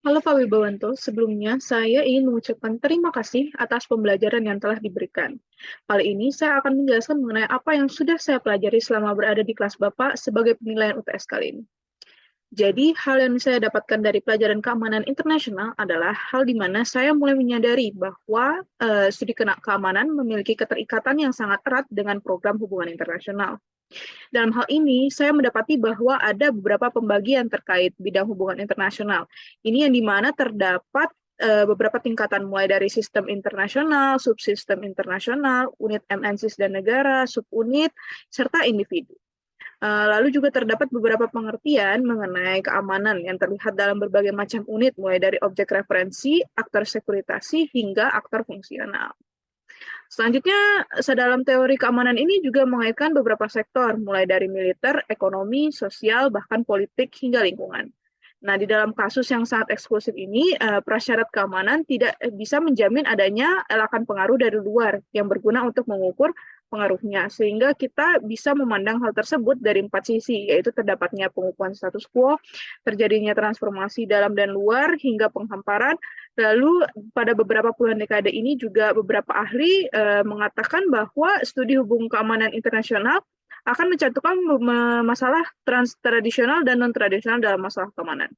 Halo Pak Wibawanto, sebelumnya saya ingin mengucapkan terima kasih atas pembelajaran yang telah diberikan. Kali ini saya akan menjelaskan mengenai apa yang sudah saya pelajari selama berada di kelas Bapak sebagai penilaian UTS kali ini. Jadi, hal yang saya dapatkan dari pelajaran keamanan internasional adalah hal di mana saya mulai menyadari bahwa studi keamanan memiliki keterikatan yang sangat erat dengan program hubungan internasional. Dalam hal ini, saya mendapati bahwa ada beberapa pembagian terkait bidang hubungan internasional. Ini yang dimana terdapat beberapa tingkatan mulai dari sistem internasional, subsistem internasional, unit MNCs dan negara, subunit, serta individu. Lalu juga terdapat beberapa pengertian mengenai keamanan yang terlihat dalam berbagai macam unit, mulai dari objek referensi, aktor sekuritasi, hingga aktor fungsional. Selanjutnya, sedalam teori keamanan ini juga mengaitkan beberapa sektor, mulai dari militer, ekonomi, sosial, bahkan politik, hingga lingkungan. Nah, di dalam kasus yang sangat eksklusif ini, prasyarat keamanan tidak bisa menjamin adanya elakan pengaruh dari luar yang berguna untuk mengukur pengaruhnya, sehingga kita bisa memandang hal tersebut dari 4 sisi, yaitu terdapatnya pengukuhan status quo, terjadinya transformasi dalam dan luar, hingga penghamparan. Lalu pada beberapa puluhan dekade ini juga beberapa ahli mengatakan bahwa studi hubungan keamanan internasional akan mencantumkan masalah tradisional dan non-tradisional dalam masalah keamanan.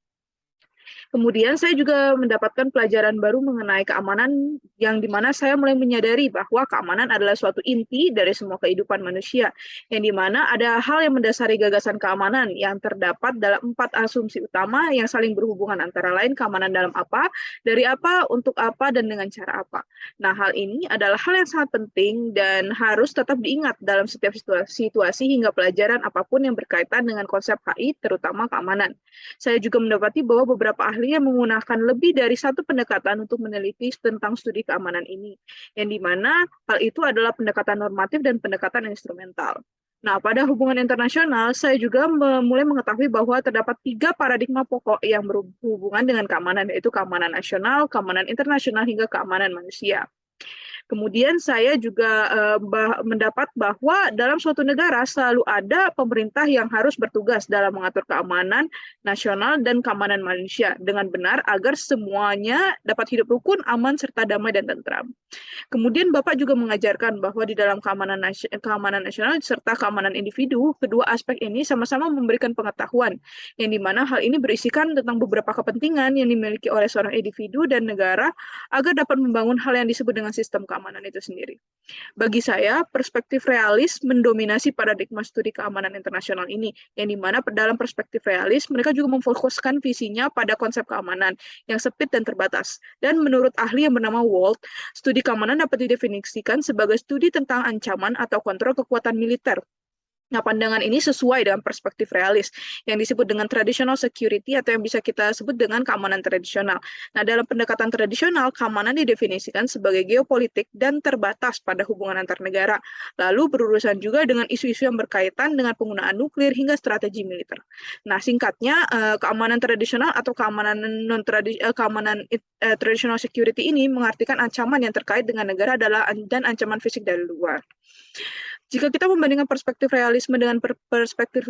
Kemudian saya juga mendapatkan pelajaran baru mengenai keamanan yang dimana saya mulai menyadari bahwa keamanan adalah suatu inti dari semua kehidupan manusia, yang dimana ada hal yang mendasari gagasan keamanan yang terdapat dalam 4 asumsi utama yang saling berhubungan, antara lain keamanan dalam apa, dari apa, untuk apa, dan dengan cara apa. Nah, hal ini adalah hal yang sangat penting dan harus tetap diingat dalam setiap situasi hingga pelajaran apapun yang berkaitan dengan konsep HI, terutama keamanan. Saya juga mendapati bahwa beberapa ahli yang menggunakan lebih dari satu pendekatan untuk meneliti tentang studi keamanan ini, yang dimana hal itu adalah pendekatan normatif dan pendekatan instrumental. Nah, pada hubungan internasional, saya juga mulai mengetahui bahwa terdapat 3 paradigma pokok yang berhubungan dengan keamanan, yaitu keamanan nasional, keamanan internasional, hingga keamanan manusia. Kemudian saya juga mendapat bahwa dalam suatu negara selalu ada pemerintah yang harus bertugas dalam mengatur keamanan nasional dan keamanan manusia dengan benar agar semuanya dapat hidup rukun, aman, serta damai dan tentram. Kemudian Bapak juga mengajarkan bahwa di dalam keamanan nasional serta keamanan individu, kedua aspek ini sama-sama memberikan pengetahuan, yang dimana hal ini berisikan tentang beberapa kepentingan yang dimiliki oleh seorang individu dan negara agar dapat membangun hal yang disebut dengan sistem keamanan itu sendiri. Bagi saya, perspektif realis mendominasi paradigma studi keamanan internasional ini, yang dimana dalam perspektif realis, mereka juga memfokuskan visinya pada konsep keamanan yang sempit dan terbatas. Dan menurut ahli yang bernama Walt, studi keamanan dapat didefinisikan sebagai studi tentang ancaman atau kontrol kekuatan militer. Nah, pandangan ini sesuai dengan perspektif realis yang disebut dengan traditional security atau yang bisa kita sebut dengan keamanan tradisional. Nah, dalam pendekatan tradisional, keamanan didefinisikan sebagai geopolitik dan terbatas pada hubungan antar negara, lalu berurusan juga dengan isu-isu yang berkaitan dengan penggunaan nuklir hingga strategi militer. Nah, singkatnya, keamanan tradisional atau keamanan traditional security ini mengartikan ancaman yang terkait dengan negara adalah dan ancaman fisik dari luar. Jika kita membandingkan perspektif realisme dengan perspektif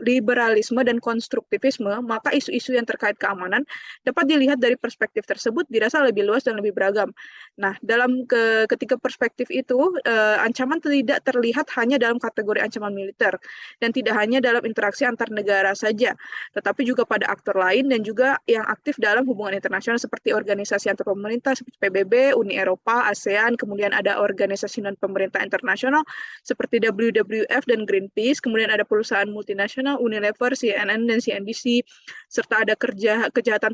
liberalisme dan konstruktivisme, maka isu-isu yang terkait keamanan dapat dilihat dari perspektif tersebut dirasa lebih luas dan lebih beragam. Nah, dalam ketiga perspektif itu, ancaman tidak terlihat hanya dalam kategori ancaman militer dan tidak hanya dalam interaksi antar negara saja, tetapi juga pada aktor lain dan juga yang aktif dalam hubungan internasional seperti organisasi antar pemerintah seperti PBB, Uni Eropa, ASEAN, kemudian ada organisasi non-pemerintah internasional seperti WWF dan Greenpeace, kemudian ada perusahaan multinasional, Unilever, CNN, dan CNBC, serta ada kejahatan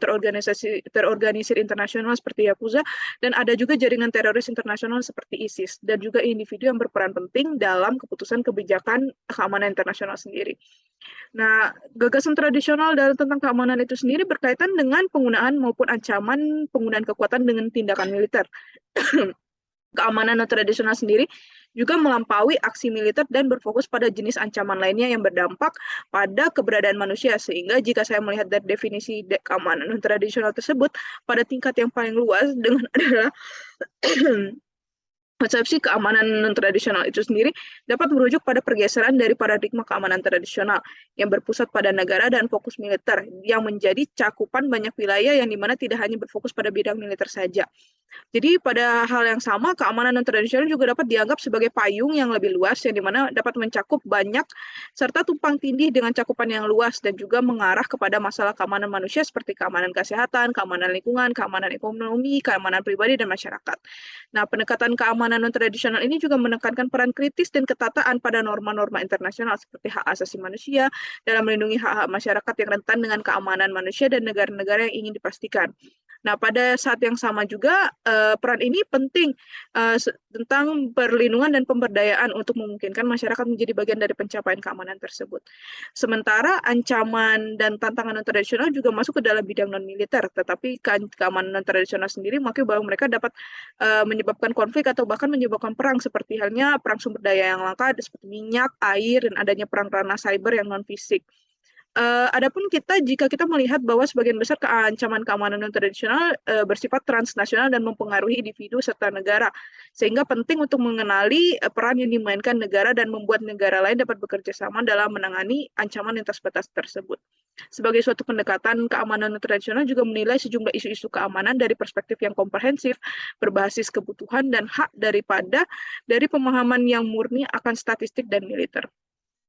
terorganisir internasional seperti Yakuza, dan ada juga jaringan teroris internasional seperti ISIS, dan juga individu yang berperan penting dalam keputusan kebijakan keamanan internasional sendiri. Nah, gagasan tradisional dalam tentang keamanan itu sendiri berkaitan dengan penggunaan maupun ancaman penggunaan kekuatan dengan tindakan militer. Keamanan tradisional sendiri juga melampaui aksi militer dan berfokus pada jenis ancaman lainnya yang berdampak pada keberadaan manusia. Sehingga jika saya melihat dari definisi keamanan tradisional tersebut pada tingkat yang paling luas dengan adalah Konsepsi keamanan non-tradisional itu sendiri dapat merujuk pada pergeseran dari paradigma keamanan tradisional yang berpusat pada negara dan fokus militer yang menjadi cakupan banyak wilayah yang dimana tidak hanya berfokus pada bidang militer saja. Jadi pada hal yang sama, keamanan non-tradisional juga dapat dianggap sebagai payung yang lebih luas yang dimana dapat mencakup banyak serta tumpang tindih dengan cakupan yang luas dan juga mengarah kepada masalah keamanan manusia seperti keamanan kesehatan, keamanan lingkungan, keamanan ekonomi, keamanan pribadi, dan masyarakat. Nah, pendekatan keamanan non-tradisional ini juga menekankan peran kritis dan ketataan pada norma-norma internasional seperti hak asasi manusia dalam melindungi hak-hak masyarakat yang rentan dengan keamanan manusia dan negara-negara yang ingin dipastikan. Nah, pada saat yang sama juga peran ini penting tentang perlindungan dan pemberdayaan untuk memungkinkan masyarakat menjadi bagian dari pencapaian keamanan tersebut. Sementara ancaman dan tantangan non-tradisional juga masuk ke dalam bidang non-militer, tetapi keamanan non-tradisional sendiri mengakui bahwa mereka dapat menyebabkan konflik atau bahkan menyebabkan perang, seperti halnya perang sumber daya yang langka seperti minyak, air, dan adanya perang ranah cyber yang non-fisik. Adapun jika kita melihat bahwa sebagian besar ancaman keamanan non-tradisional bersifat transnasional dan mempengaruhi individu serta negara, sehingga penting untuk mengenali peran yang dimainkan negara dan membuat negara lain dapat bekerja sama dalam menangani ancaman lintas batas tersebut. Sebagai suatu pendekatan, keamanan non-tradisional juga menilai sejumlah isu-isu keamanan dari perspektif yang komprehensif, berbasis kebutuhan dan hak dari pemahaman yang murni akan statistik dan militer.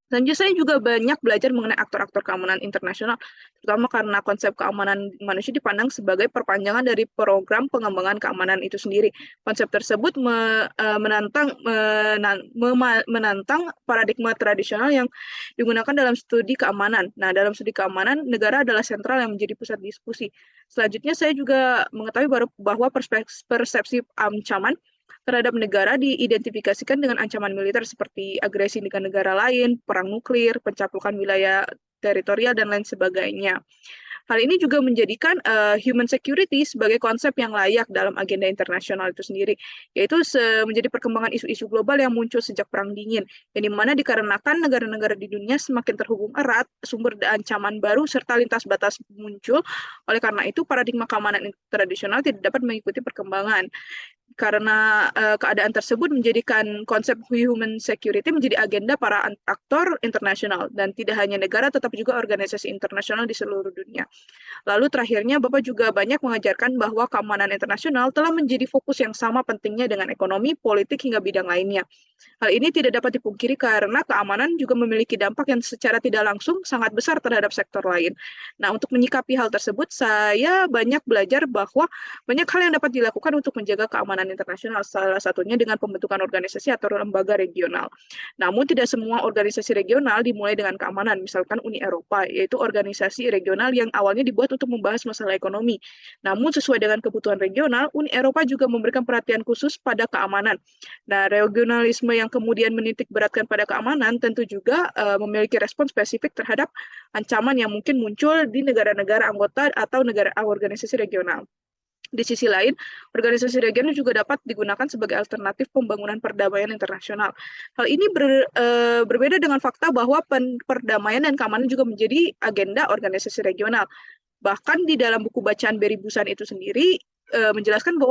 Selanjutnya saya juga banyak belajar mengenai aktor-aktor keamanan internasional, terutama karena konsep keamanan manusia dipandang sebagai perpanjangan dari program pengembangan keamanan itu sendiri. Konsep tersebut menantang paradigma tradisional yang digunakan dalam studi keamanan. Nah, dalam studi keamanan, negara adalah sentral yang menjadi pusat diskusi. Selanjutnya saya juga mengetahui bahwa persepsi ancaman terhadap negara diidentifikasikan dengan ancaman militer seperti agresi dengan negara lain, perang nuklir, pencapukan wilayah teritorial, dan lain sebagainya. Hal ini juga menjadikan human security sebagai konsep yang layak dalam agenda internasional itu sendiri, yaitu menjadi perkembangan isu-isu global yang muncul sejak Perang Dingin, yang dimana dikarenakan negara-negara di dunia semakin terhubung erat, sumber ancaman baru serta lintas batas muncul. Oleh karena itu, paradigma keamanan tradisional tidak dapat mengikuti perkembangan. Karena keadaan tersebut menjadikan konsep human security menjadi agenda para aktor internasional dan tidak hanya negara tetapi juga organisasi internasional di seluruh dunia. Lalu terakhirnya Bapak juga banyak mengajarkan bahwa keamanan internasional telah menjadi fokus yang sama pentingnya dengan ekonomi, politik hingga bidang lainnya. Hal ini tidak dapat dipungkiri karena keamanan juga memiliki dampak yang secara tidak langsung sangat besar terhadap sektor lain. Nah, untuk menyikapi hal tersebut, saya banyak belajar bahwa banyak hal yang dapat dilakukan untuk menjaga keamanan internasional, salah satunya dengan pembentukan organisasi atau lembaga regional. Namun tidak semua organisasi regional dimulai dengan keamanan, misalkan Uni Eropa, yaitu organisasi regional yang awalnya dibuat untuk membahas masalah ekonomi. Namun sesuai dengan kebutuhan regional, Uni Eropa juga memberikan perhatian khusus pada keamanan. Nah, regionalisme yang kemudian menitik beratkan pada keamanan tentu juga memiliki respon spesifik terhadap ancaman yang mungkin muncul di negara-negara anggota atau negara organisasi regional. Di sisi lain, organisasi regional juga dapat digunakan sebagai alternatif pembangunan perdamaian internasional. Hal ini berbeda dengan fakta bahwa perdamaian dan keamanan juga menjadi agenda organisasi regional. Bahkan di dalam buku bacaan Barry Busan itu sendiri menjelaskan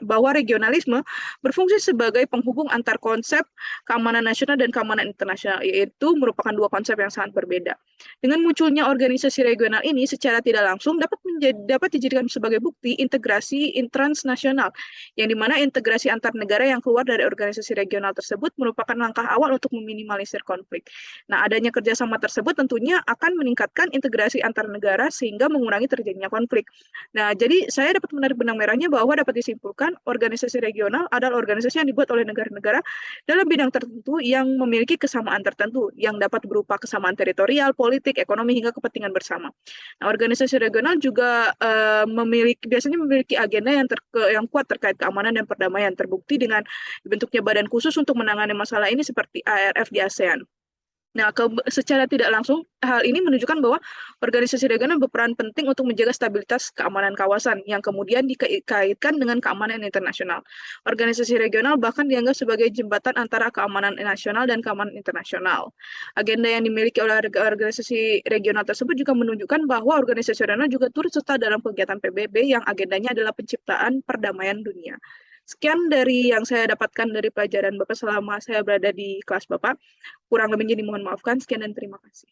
bahwa regionalisme berfungsi sebagai penghubung antar konsep keamanan nasional dan keamanan internasional, yaitu merupakan dua konsep yang sangat berbeda. Dengan munculnya organisasi regional ini secara tidak langsung dapat dijadikan sebagai bukti integrasi transnasional, yang dimana integrasi antar negara yang keluar dari organisasi regional tersebut merupakan langkah awal untuk meminimalisir konflik. Nah, adanya kerjasama tersebut tentunya akan meningkatkan integrasi antar negara sehingga mengurangi terjadinya konflik. Nah, jadi saya dapat menarik benang merahnya bahwa dapat disimpulkan organisasi regional adalah organisasi yang dibuat oleh negara-negara dalam bidang tertentu yang memiliki kesamaan tertentu, yang dapat berupa kesamaan teritorial, politik, ekonomi, hingga kepentingan bersama. Nah, organisasi regional juga biasanya memiliki agenda yang kuat terkait keamanan dan perdamaian, terbukti dengan dibentuknya badan khusus untuk menangani masalah ini seperti ARF di ASEAN. Nah, secara tidak langsung, hal ini menunjukkan bahwa organisasi regional berperan penting untuk menjaga stabilitas keamanan kawasan yang kemudian dikaitkan dengan keamanan internasional. Organisasi regional bahkan dianggap sebagai jembatan antara keamanan nasional dan keamanan internasional. Agenda yang dimiliki oleh organisasi regional tersebut juga menunjukkan bahwa organisasi regional juga turut serta dalam kegiatan PBB yang agendanya adalah penciptaan perdamaian dunia. Sekian dari yang saya dapatkan dari pelajaran Bapak selama saya berada di kelas Bapak. Kurang lebihnya dimohon maafkan. Sekian dan terima kasih.